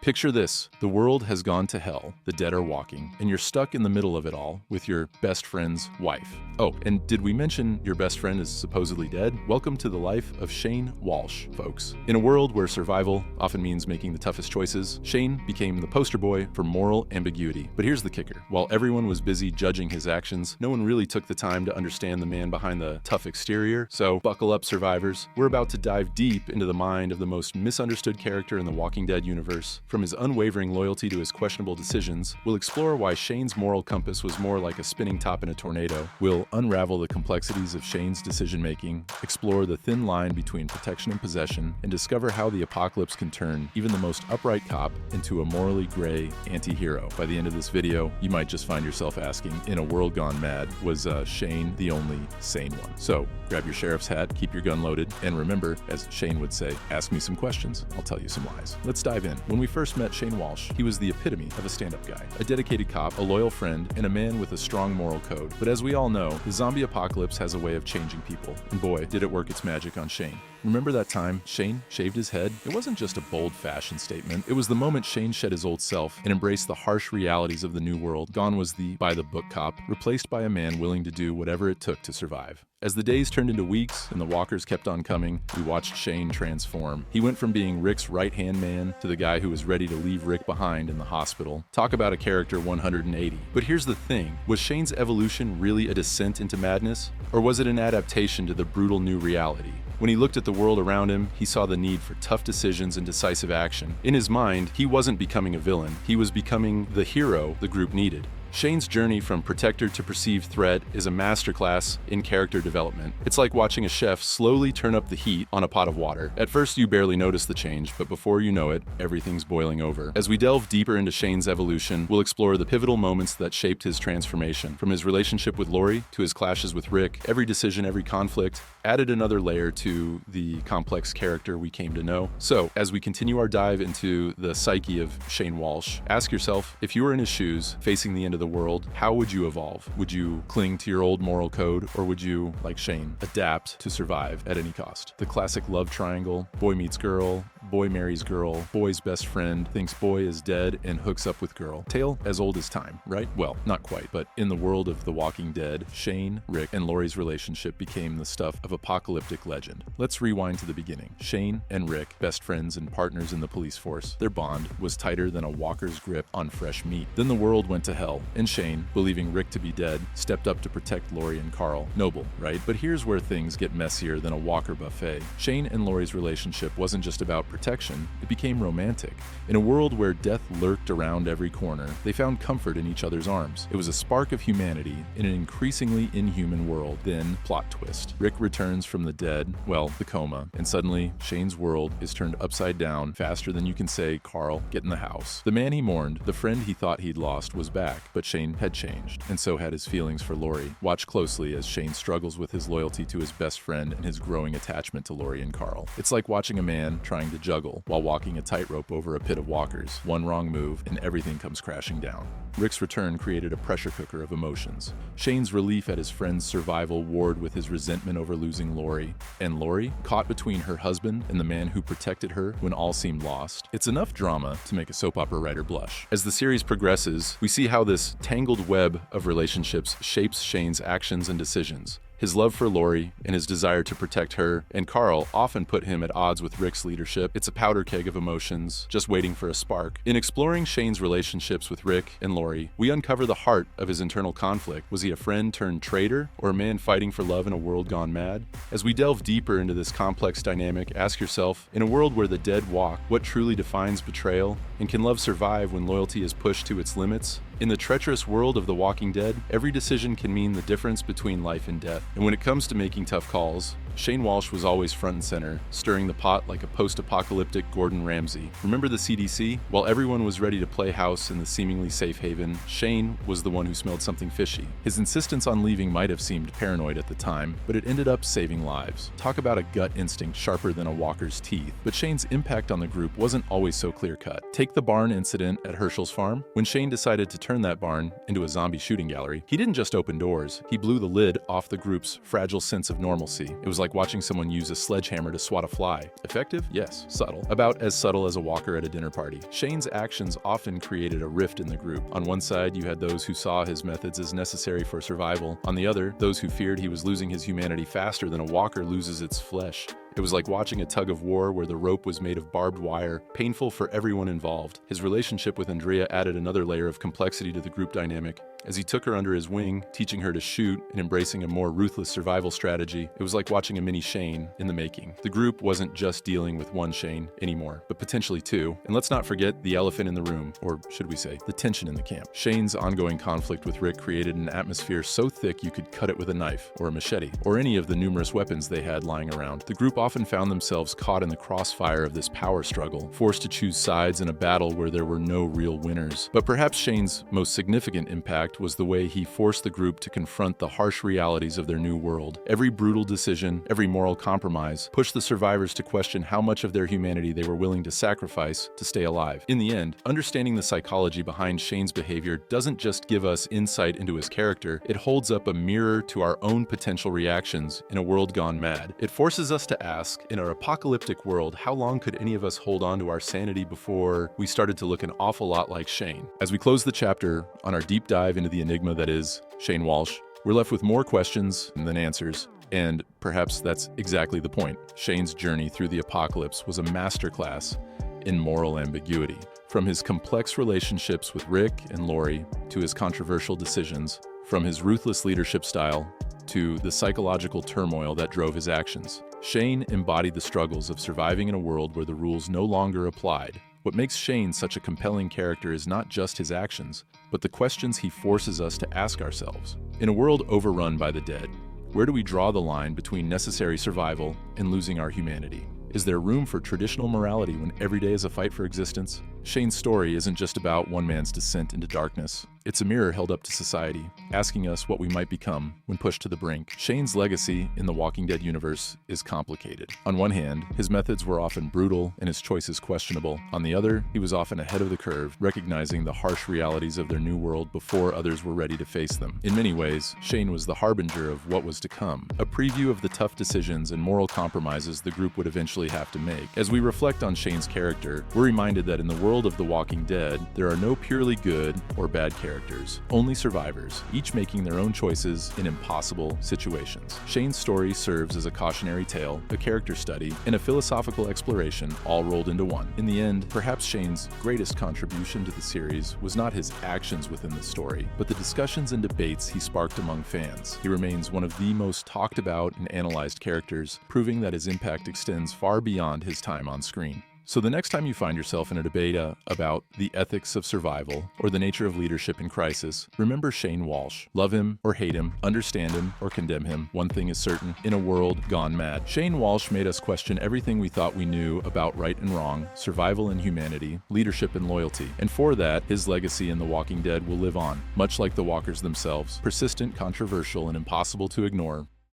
Picture this: the world has gone to hell, the dead are walking, and you're stuck in the middle of it all with your best friend's wife. Oh, and did we mention your best friend is supposedly dead? Welcome to the life of Shane Walsh, folks. In a world where survival often means making the toughest choices, Shane became the poster boy for moral ambiguity. But here's the kicker: while everyone was busy judging his actions, no one really took the time to understand the man behind the tough exterior. So buckle up, survivors. We're about to dive deep into the mind of the most misunderstood character in the Walking Dead universe. From his unwavering loyalty to his questionable decisions, we'll explore why Shane's moral compass was more like a spinning top in a tornado. We'll unravel the complexities of Shane's decision-making, explore the thin line between protection and possession, and discover how the apocalypse can turn even the most upright cop into a morally gray anti-hero. By the end of this video, you might just find yourself asking, in a world gone mad, was Shane the only sane one? So grab your sheriff's hat, keep your gun loaded, and remember, as Shane would say, ask me some questions, I'll tell you some lies. Let's dive in. When we first met Shane Walsh, he was the epitome of a stand-up guy, a dedicated cop, a loyal friend, and a man with a strong moral code. But as we all know, the zombie apocalypse has a way of changing people, and boy, did it work its magic on Shane. Remember that time Shane shaved his head? It wasn't just a bold fashion statement. It was the moment Shane shed his old self and embraced the harsh realities of the new world. Gone was the by-the-book cop, replaced by a man willing to do whatever it took to survive. As the days turned into weeks and the walkers kept on coming, we watched Shane transform. He went from being Rick's right-hand man to the guy who was ready to leave Rick behind in the hospital. Talk about a character 180. But here's the thing: was Shane's evolution really a descent into madness? Or was it an adaptation to the brutal new reality? When he looked at the world around him, he saw the need for tough decisions and decisive action. In his mind, he wasn't becoming a villain. He was becoming the hero the group needed. Shane's journey from protector to perceived threat is a masterclass in character development. It's like watching a chef slowly turn up the heat on a pot of water. At first, you barely notice the change, but before you know it, everything's boiling over. As we delve deeper into Shane's evolution, we'll explore the pivotal moments that shaped his transformation. From his relationship with Lori to his clashes with Rick, every decision, every conflict added another layer to the complex character we came to know. So, as we continue our dive into the psyche of Shane Walsh, ask yourself, if you were in his shoes, facing the end of the world, how would you evolve? Would you cling to your old moral code, or would you, like Shane, adapt to survive at any cost? The classic love triangle: boy meets girl, boy marries girl, boy's best friend thinks boy is dead and hooks up with girl. Tale as old as time, right? Well, not quite, but in the world of The Walking Dead, Shane, Rick, and Lori's relationship became the stuff of apocalyptic legend. Let's rewind to the beginning. Shane and Rick, best friends and partners in the police force, their bond was tighter than a walker's grip on fresh meat. Then the world went to hell, and Shane, believing Rick to be dead, stepped up to protect Lori and Carl. Noble, right? But here's where things get messier than a Walker buffet. Shane and Lori's relationship wasn't just about protection, it became romantic. In a world where death lurked around every corner, they found comfort in each other's arms. It was a spark of humanity in an increasingly inhuman world. Then, plot twist: Rick returns from the dead, well, the coma, and suddenly Shane's world is turned upside down faster than you can say, "Carl, get in the house." The man he mourned, the friend he thought he'd lost, was back, but Shane had changed, and so had his feelings for Lori. Watch closely as Shane struggles with his loyalty to his best friend and his growing attachment to Lori and Carl. It's like watching a man trying to juggle while walking a tightrope over a pit of walkers. One wrong move, and everything comes crashing down. Rick's return created a pressure cooker of emotions. Shane's relief at his friend's survival warred with his resentment over losing Lori. And Lori, caught between her husband and the man who protected her when all seemed lost. It's enough drama to make a soap opera writer blush. As the series progresses, we see how this tangled web of relationships shapes Shane's actions and decisions. His love for Lori and his desire to protect her and Carl often put him at odds with Rick's leadership. It's a powder keg of emotions, just waiting for a spark. In exploring Shane's relationships with Rick and Lori, we uncover the heart of his internal conflict. Was he a friend turned traitor, or a man fighting for love in a world gone mad? As we delve deeper into this complex dynamic, ask yourself, in a world where the dead walk, what truly defines betrayal? And can love survive when loyalty is pushed to its limits? In the treacherous world of The Walking Dead, every decision can mean the difference between life and death. And when it comes to making tough calls, Shane Walsh was always front and center, stirring the pot like a post-apocalyptic Gordon Ramsay. Remember the CDC? While everyone was ready to play house in the seemingly safe haven, Shane was the one who smelled something fishy. His insistence on leaving might have seemed paranoid at the time, but it ended up saving lives. Talk about a gut instinct sharper than a walker's teeth. But Shane's impact on the group wasn't always so clear-cut. Take the barn incident at Herschel's farm. When Shane decided to turn that barn into a zombie shooting gallery. He didn't just open doors, he blew the lid off the group's fragile sense of normalcy. It was like watching someone use a sledgehammer to swat a fly. Effective? Yes. Subtle. About as subtle as a walker at a dinner party. Shane's actions often created a rift in the group. On one side, you had those who saw his methods as necessary for survival. On the other, those who feared he was losing his humanity faster than a walker loses its flesh. It was like watching a tug of war where the rope was made of barbed wire, painful for everyone involved. His relationship with Andrea added another layer of complexity to the group dynamic. As he took her under his wing, teaching her to shoot and embracing a more ruthless survival strategy, it was like watching a mini Shane in the making. The group wasn't just dealing with one Shane anymore, but potentially two. And let's not forget the elephant in the room, or should we say, the tension in the camp. Shane's ongoing conflict with Rick created an atmosphere so thick you could cut it with a knife, or a machete, or any of the numerous weapons they had lying around. The group often found themselves caught in the crossfire of this power struggle, forced to choose sides in a battle where there were no real winners. But perhaps Shane's most significant impact was the way he forced the group to confront the harsh realities of their new world. Every brutal decision, every moral compromise, pushed the survivors to question how much of their humanity they were willing to sacrifice to stay alive. In the end, understanding the psychology behind Shane's behavior doesn't just give us insight into his character, it holds up a mirror to our own potential reactions in a world gone mad. It forces us to ask, in our apocalyptic world, how long could any of us hold on to our sanity before we started to look an awful lot like Shane? As we close the chapter on our deep dive into the enigma that is Shane Walsh, we're left with more questions than answers. And perhaps that's exactly the point. Shane's journey through the apocalypse was a masterclass in moral ambiguity. From his complex relationships with Rick and Lori to his controversial decisions, from his ruthless leadership style to the psychological turmoil that drove his actions, Shane embodied the struggles of surviving in a world where the rules no longer applied. What makes Shane such a compelling character is not just his actions, but the questions he forces us to ask ourselves. In a world overrun by the dead, where do we draw the line between necessary survival and losing our humanity? Is there room for traditional morality when every day is a fight for existence? Shane's story isn't just about one man's descent into darkness. It's a mirror held up to society, asking us what we might become when pushed to the brink. Shane's legacy in the Walking Dead universe is complicated. On one hand, his methods were often brutal and his choices questionable. On the other, he was often ahead of the curve, recognizing the harsh realities of their new world before others were ready to face them. In many ways, Shane was the harbinger of what was to come, a preview of the tough decisions and moral compromises the group would eventually have to make. As we reflect on Shane's character, we're reminded that in the world of The Walking Dead, there are no purely good or bad characters, only survivors, each making their own choices in impossible situations. Shane's story serves as a cautionary tale, a character study, and a philosophical exploration all rolled into one. In the end, perhaps Shane's greatest contribution to the series was not his actions within the story, but the discussions and debates he sparked among fans. He remains one of the most talked about and analyzed characters, proving that his impact extends far beyond his time on screen. So the next time you find yourself in a debate about the ethics of survival or the nature of leadership in crisis, remember Shane Walsh. Love him or hate him, understand him or condemn him, one thing is certain, in a world gone mad. Shane Walsh made us question everything we thought we knew about right and wrong, survival and humanity, leadership and loyalty. And for that, his legacy in The Walking Dead will live on, much like the walkers themselves, persistent, controversial, and impossible to ignore.